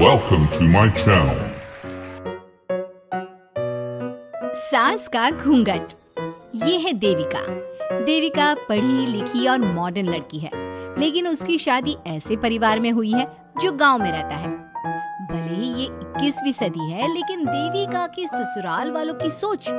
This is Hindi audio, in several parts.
Welcome to my channel. सास का घूंघट। ये है देविका। देविका पढ़ी लिखी और मॉडर्न लड़की है, लेकिन उसकी शादी ऐसे परिवार में हुई है जो गांव में रहता है। भले ही ये 21वीं सदी है, लेकिन देविका के ससुराल वालों की सोच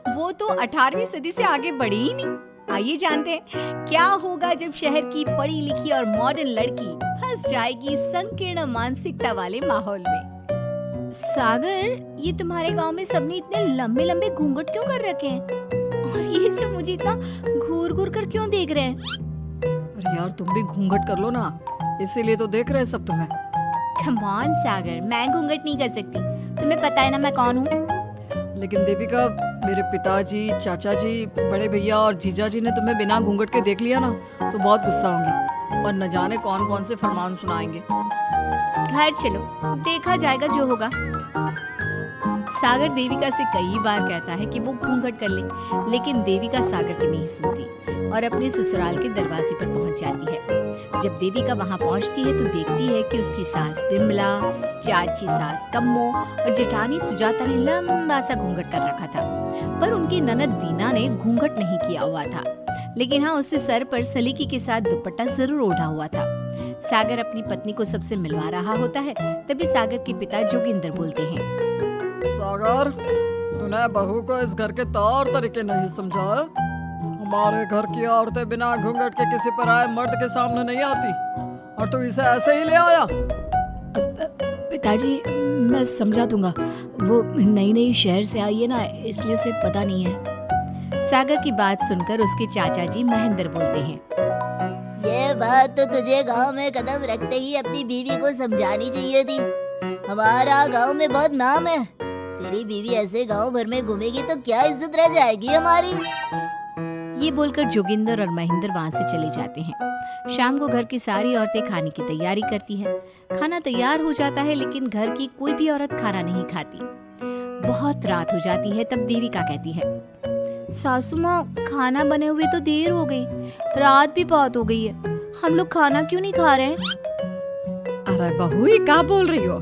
वो तो 18वीं सदी से आगे बढ़ी ही नहीं। आइए जानते हैं क्या होगा जब शहर की पढ़ी लिखी और मॉडर्न लड़की फंस जाएगी संकीर्ण मानसिकता वाले माहौल में। सागर, ये तुम्हारे गांव में सबने इतने लंबे लंबे घूंघट क्यों कर रखे हैं? और ये सब मुझे इतना घूर घूर कर क्यों देख रहे हैं? अरे यार, तुम भी घूंघट कर लो ना, इसीलिए तो देख रहे हैं सब तुम्हें। कम ऑन सागर, मैं घूंघट नहीं कर सकती। तुम्हें पता है ना मैं कौन हूँ। लेकिन देविका, मेरे पिताजी, चाचा जी, बड़े भैया और जीजा जी ने तुम्हें बिना घूंघट के देख लिया ना तो बहुत गुस्सा होंगे और न जाने कौन कौन से फरमान सुनाएंगे। घर चलो, देखा जाएगा जो होगा। सागर देविका से कई बार कहता है कि वो घूंघट कर ले, लेकिन देविका सागर की नहीं सुनती और अपने ससुराल के दरवाजे पर पहुंच जाती है। जब देविका वहां पहुंचती है तो देखती है कि उसकी सास बिमला, चाची सास कम्मो और जेठानी सुजाता ने लंबा सा घूंघट कर रखा था, पर उनकी ननद वीना ने घूंघट नहीं किया हुआ था। लेकिन हाँ, उसने सर पर सलीकी के साथ दुपट्टा जरूर ओढ़ा हुआ था। सागर अपनी पत्नी को सबसे मिलवा रहा होता है, तभी सागर के पिता जोगिंदर बोलते हैं, सागर, तूने बहू को इस घर के तौर तरीके नहीं समझा। हमारे घर की औरतें बिना घूंघट के किसी पर आए मर्द के सामने नहीं आती, और तू इसे ऐसे ही ले आया। पिताजी, मैं समझा दूंगा। वो नई नई शहर से आई है ना, इसलिए उसे पता नहीं है। सागर की बात सुनकर उसके चाचा जी महेंद्र बोलते हैं, ये बात तो तुझे गांव में कदम रखते ही अपनी बीवी को समझानी चाहिए थी। हमारा गांव में बहुत नाम है। तेरी बीवी ऐसे गांव भर में घूमेगी तो क्या इज्जत रह जाएगी हमारी। ये बोलकर जोगिंदर और महेंद्र वहाँ से चले जाते हैं। शाम को घर की सारी औरतें खाने की तैयारी करती हैं। खाना तैयार हो जाता है, लेकिन घर की कोई भी औरत खाना नहीं खाती। बहुत रात हो जाती है, तब देविका कहती है, सासू माँ, खाना बने हुए तो देर हो गई, रात भी बहुत हो गई है, हम लोग खाना क्यों नहीं खा रहे? अरे बहू, ये क्या बोल रही हो?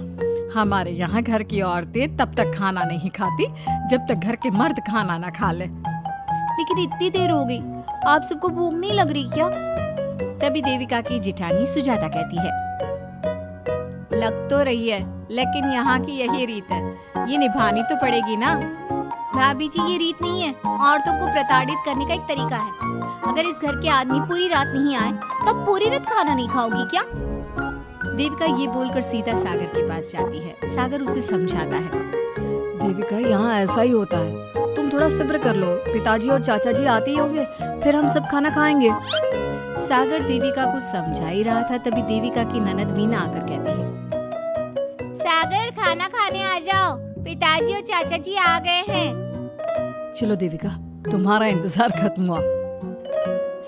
हमारे यहाँ घर की औरतें तब तक खाना नहीं खाती जब तक घर के मर्द खाना ना खा ले। लेकिन इतनी देर हो गई, आप सबको भूख नहीं लग रही क्या? तभी देविका की जेठानी सुजाता कहती है, लग तो रही है, लेकिन यहाँ की यही रीत है, ये निभानी तो पड़ेगी ना। भाभी जी, ये रीत नहीं है, औरतों को प्रताड़ित करने का एक तरीका है। अगर इस घर के आदमी पूरी रात नहीं आए तो पूरी रात खाना नहीं खाओगी क्या? देविका ये बोलकर सीधा सागर के पास जाती है। सागर उसे समझाता है, देविका, यहाँ ऐसा ही होता है, तुम थोड़ा सब्र कर लो, पिताजी और चाचा जी आते ही होंगे, फिर हम सब खाना खाएंगे। सागर देविका को समझा ही रहा था, तभी देविका की ननद वीना आकर कहती है, सागर, खाना खाने आ जाओ, पिताजी और चाचा जी आ गए हैं। चलो देविका, तुम्हारा इंतजार खत्म हुआ।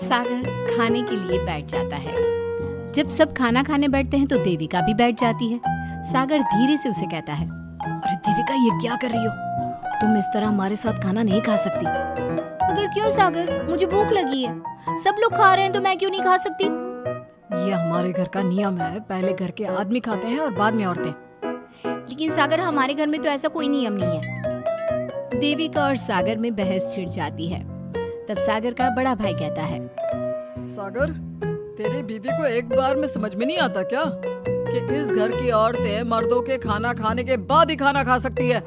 सागर खाने के लिए बैठ जाता है। जब सब खाना खाने बैठते हैं तो देविका भी बैठ जाती है। सागर धीरे से उसे कहता है, अरे देविका, ये क्या कर रही हो? तुम इस तरह हमारे साथ खाना नहीं खा सकती। अगर क्यों सागर, मुझे भूख लगी है, सब लोग खा रहे हैं तो मैं क्यों नहीं खा सकती? ये हमारे घर का नियम है, पहले घर के आदमी खाते हैं और बाद में औरतें। लेकिन सागर, हमारे घर में तो ऐसा कोई नियम नहीं है। देविका और सागर में बहस छिड़ जाती है। तब सागर का बड़ा भाई कहता है, सागर, तेरी बीवी को एक बार में समझ में नहीं आता क्या कि इस घर की औरतें मर्दों के खाना खाने के बाद ही खाना खा सकती है?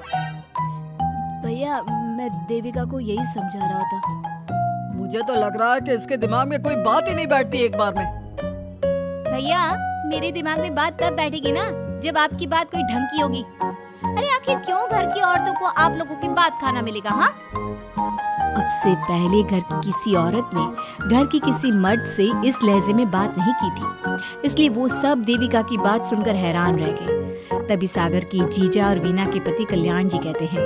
भैया, मैं देविका को यही समझा रहा था। मुझे तो लग रहा है कि इसके दिमाग में कोई बात ही नहीं बैठती एक बार में। भैया, मेरे दिमाग में बात तब बैठेगी ना जब आपकी बात कोई ढंग की होगी। अरे आखिर क्यों घर की औरतों को आप लोगों की बात खाना मिलेगा? हाँ, अब से पहले घर की किसी औरत ने घर की किसी मर्द से इस लहजे में बात नहीं की थी, इसलिए वो सब देविका की बात सुनकर हैरान रह गए। तभी सागर की जीजा और वीना के पति कल्याण जी कहते हैं,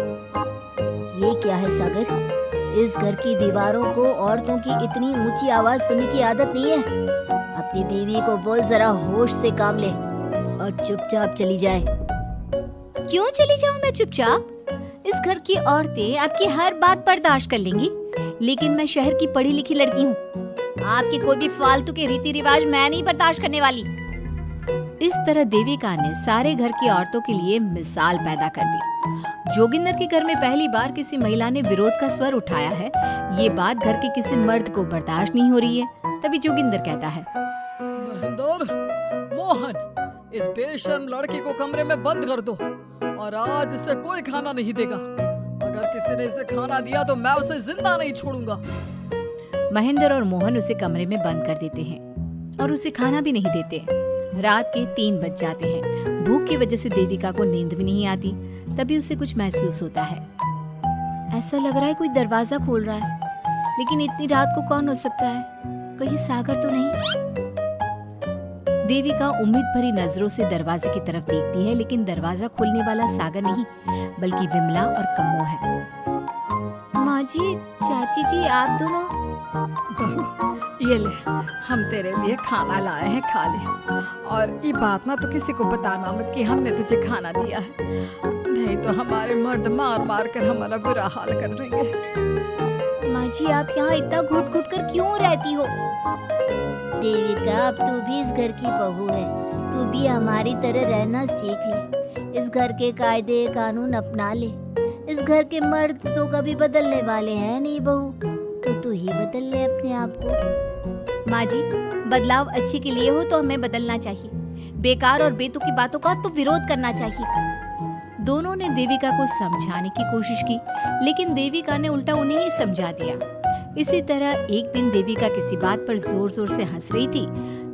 ये क्या है सागर, इस घर की दीवारों को औरतों की इतनी ऊंची आवाज सुनने की आदत नहीं है। अपनी बीवी को बोल जरा होश से काम ले और चुपचाप चली जाए। क्यों चली जाऊं मैं चुपचाप? इस घर की औरतें आपकी हर बात बर्दाश्त कर लेंगी, लेकिन मैं शहर की पढ़ी लिखी लड़की हूँ। आपके कोई भी फालतू के रीति रिवाज मैं नहीं बर्दाश्त करने वाली। इस तरह देविका ने सारे घर की औरतों के लिए मिसाल पैदा कर दी। जोगिंदर के घर में पहली बार किसी महिला ने विरोध का स्वर उठाया है। ये बात घर के किसी मर्द को बर्दाश्त नहीं हो रही है। तभी जोगिंदर कहता है, महेंद्र, मोहन, इस बेशर्म लड़की को कमरे में बंद कर दो और आज इसे कोई खाना नहीं देगा। अगर किसी ने इसे खाना दिया तो मैं उसे जिंदा नहीं छोड़ूंगा। महेंद्र और मोहन उसे कमरे में बंद कर देते हैं और उसे खाना भी नहीं देते। रात के 3 बज जाते हैं। भूख की वजह से देविका को नींद भी नहीं आती। तभी उसे कुछ महसूस होता है। ऐसा लग रहा है कोई दरवाजा खोल रहा है, लेकिन इतनी रात को कौन हो सकता है? कहीं सागर तो नहीं? देविका उम्मीद भरी नजरों से दरवाजे की तरफ देखती है, लेकिन दरवाजा खोलने वाला सागर नहीं, बल्कि विमला और कम्मो है। माँ जी, चाची जी, आप दोनों? बहू, ये ले, हम तेरे लिए खाना लाए हैं, खा ले। और ये बात ना तो किसी को बताना मत कि हमने तुझे खाना दिया है, नहीं तो हमारे मर्द मार मार कर हमारा बुरा हाल कर देंगे। माँ जी, आप यहाँ इतना घुट घुट कर क्यों रहती हो? देविका, अब तू भी इस घर की बहू है। तू भी हमारी तरह रहना सीख ले। इस घर के कायदे कानून अपना ले। इस घर के मर्द तो कभी बदलने वाले हैं नहीं बहू, तो तू ही बदल ले अपने आप को। माँ जी, बदलाव अच्छे के लिए हो तो हमें बदलना चाहिए। बेकार और बेतुकी बातों का तो विरोध करना चाहिए। दोनों ने देविका को समझाने की कोशिश की, लेकिन देविका ने उल्टा उन्हें ही समझा दिया। इसी तरह एक दिन देविका किसी बात पर जोर जोर से हंस रही थी।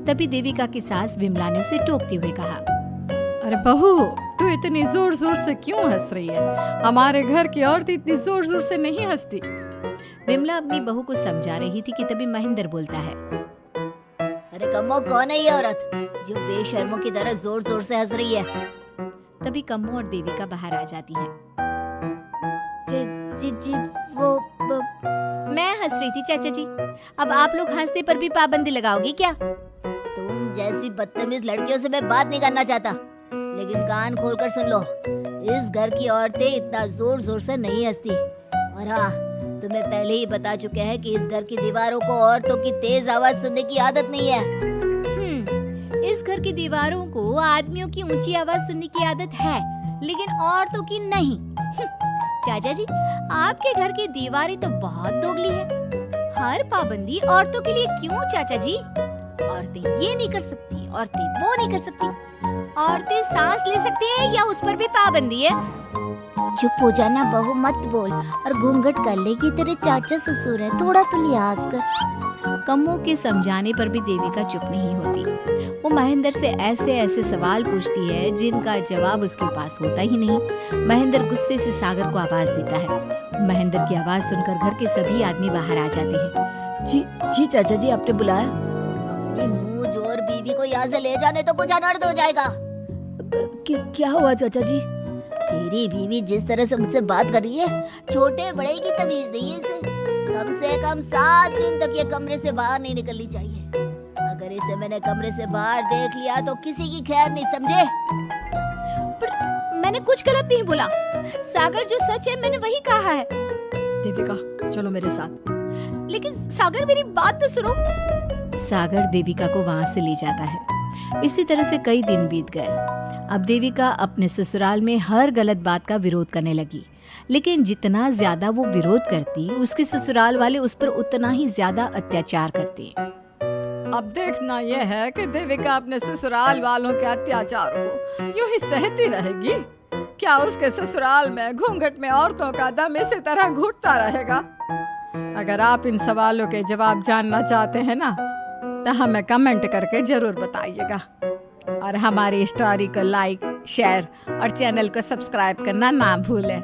तभी देविका की सास विमला ने उसे टोकते हुए कहा, अरे बहू, तू इतनी जोर जोर से क्यों हंस रही है? हमारे घर की औरत इतनी जोर जोर से नहीं हंसती। विमला अपनी बहू को समझा रही थी कि तभी महेंद्र बोलता है, अरे कम्मो, कौन है ये औरत जो बेशर्मों की तरह जोर जोर से हंस रही है? तभी कम्मो और देविका बाहर आ जाती हैं। जी जी, वो मैं हंस रही थी चाचा जी। अब आप लोग हंसने पर भी पाबंदी लगाओगी क्या? तुम जैसी बदतमीज लड़कियों से मैं बात नहीं करना चाहता, लेकिन कान खोलकर सुन लो, इस घर की औरतें इतना जोर जोर से नहीं हंसती। और हाँ, तुम्हें पहले ही बता चुके हैं कि इस घर की दीवारों को औरतों की तेज आवाज सुनने की आदत नहीं है। इस घर की दीवारों को आदमियों की ऊंची आवाज सुनने की आदत है, लेकिन औरतों की नहीं। चाचा जी, आपके घर की दीवारें तो बहुत दोगली है। हर पाबंदी औरतों के लिए क्यों चाचा जी? औरतें ये नहीं कर सकती, औरतें वो नहीं कर सकती। औरतें सांस ले सकती है या उस पर भी पाबंदी है? चुप हो जाना बहू, मत बोल और घूंघट कर ले। ये तेरे चाचा ससुर है, थोड़ा तो लिहाज कर। कम्मो के समझाने पर भी देविका चुप नहीं होती। वो महेंद्र से ऐसे ऐसे सवाल पूछती है जिनका जवाब उसके पास होता ही नहीं। महेंद्र गुस्से से सागर को आवाज देता है। महेंद्र की आवाज सुनकर घर के सभी आदमी बाहर आ जाते हैं। जी जी चाचा जी, आपने बुलाया? अपनी मुंह जोर बीवी को यहाँ से ले जाने तो कुछ अनर्थ हो जाएगा। क्या हुआ चाचा जी? तेरी बीवी जिस तरह से मुझसे बात कर रही है, छोटे बड़े की तमीज नहीं है इसे। कम से कम 7 दिन तक ये कमरे से बाहर नहीं निकलनी चाहिए। अगर इसे मैंने कमरे से बाहर देख लिया तो किसी की खैर नहीं, समझे? पर मैंने कुछ गलत नहीं बोला। सागर जो सच है मैंने वही कहा है। देविका, चलो मेरे साथ। लेकिन सागर, मेरी बात तो सुनो। सागर देविका को वहाँ से ले जाता है। इसी तरह से कई दिन बीत गए। अब देविका अपने ससुराल में हर गलत बात का विरोध करने लगी, लेकिन जितना ज्यादा वो विरोध करती, उसके ससुराल वाले उस पर उतना ही ज्यादा अत्याचार करते। अब देखना यह है कि देविका अपने ससुराल वालों के अत्याचारों को यूं ही सहती रहेगी। क्या उसके ससुराल में घूंघट में औरतों का दम इसी तरह घुटता रहेगा? अगर आप इन सवालों के जवाब जानना चाहते हैं ना, तो हमें कमेंट करके जरूर बताइएगा। और हमारी स्टोरी को लाइक, शेयर और चैनल को सब्सक्राइब करना ना भूलें।